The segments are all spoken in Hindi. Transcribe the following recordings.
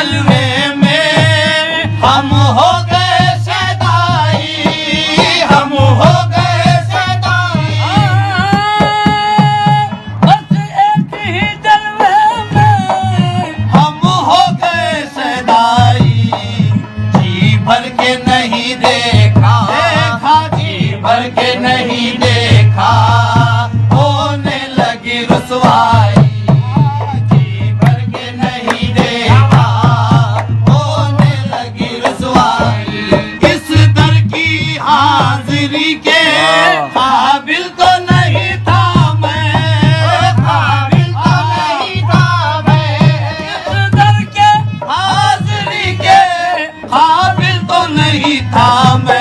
जलवे में हम हो गए सदाई, हम हो गए सदाई। बस एक ही जलवे में हम हो गए सदाई, जी भर के नहीं देखा, देखा जी भर के नहीं देखा, होने लगी रुसवाई। जी भर के नहीं देखा, होने लगी रुसवाई। इस दर की हाजिरी के काबिल तो नहीं था मैं, काबिल तो नहीं था मैं। इस दर के हाजिरी के काबिल तो नहीं था मैं।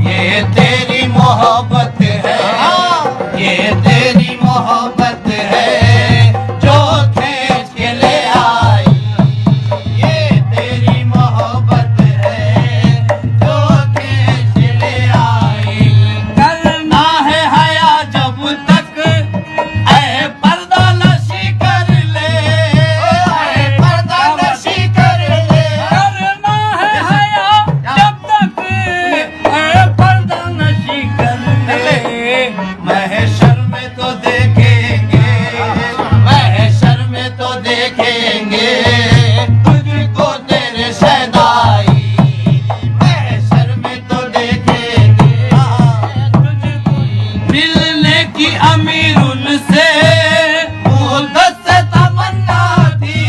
ये तेरी मोहब्बत है, ये तेरी मोहब्बत है जो खींच के ले आई। ये तेरी मोहब्बत है जो खींच के ले आई। करना है हया जब तक ऐ पर्दा नशी कर ले, ऐ पर्दा नशी कर ले। करना है हया जब तक ऐ पर्दा नशी कर ले। महशर में तो देखेंगे, महशर में तो देखेंगे तुझको तेरे सदाई। महशर में तो देखेंगे तुझको। मिलने की अमीर उनसे मुद्दत से तमन्ना थी,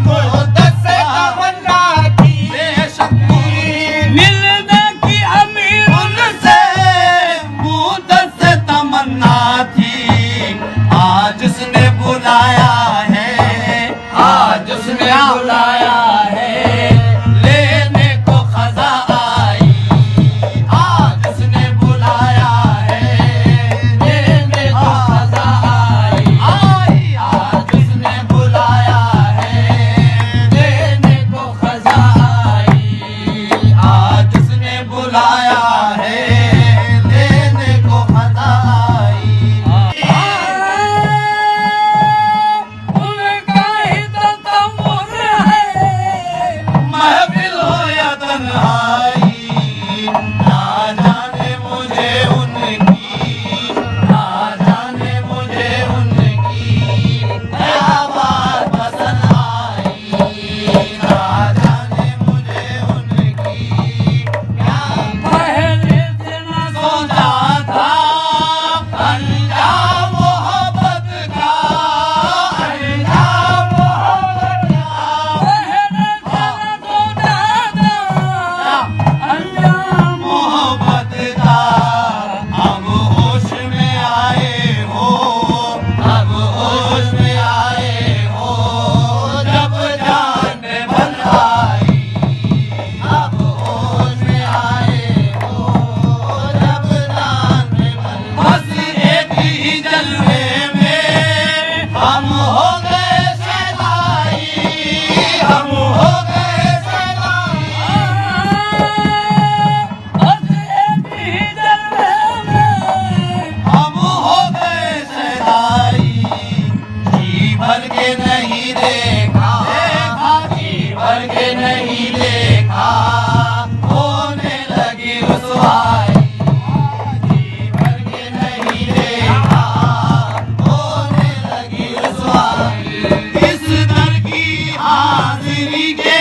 मुद्दत से तमन्ना थी। बेशक मिलने की अमीर उनसे मुद्दत से तमन्ना थी। आज उसने बुलाया है, आज उसने बुलाया है, लेने को खजा आई। आज उसने बुलाया है, लेने को खजा आई। आज उसने बुलाया है, लेने को खजा आई। आज उसने बुलाया है, लेने को खजा आई। उनका ही तसव्वुर है महफिल हो या तन्हाई, ना जाने मुझे उनकी, ना जाने मुझे उनकी क्या बात पसंद आई। ना जाने मुझे उनकी क्या पहले से न सोचा था अंजाम मोहब्बत का, अंजाम मोहब्बत का। पहले से न सोचा था अंजाम मोहब्बत का। अब होश में आए हो, अब होश में आए हो, जब जान बन आई। अब होश में आए हो, जब जान बन। बस एक ही जलवे में हम हो गए सदाई, हम हो गए सदाई। बस एक ही जलवे में हम हो गए सदाई, जी भर के नहीं देखा, देखा जी भर के नहीं देखा, होने लगी रुसवाई। जी भर के नहीं देखा, होने लगी रुसवाई। इस दर की हाजिरी के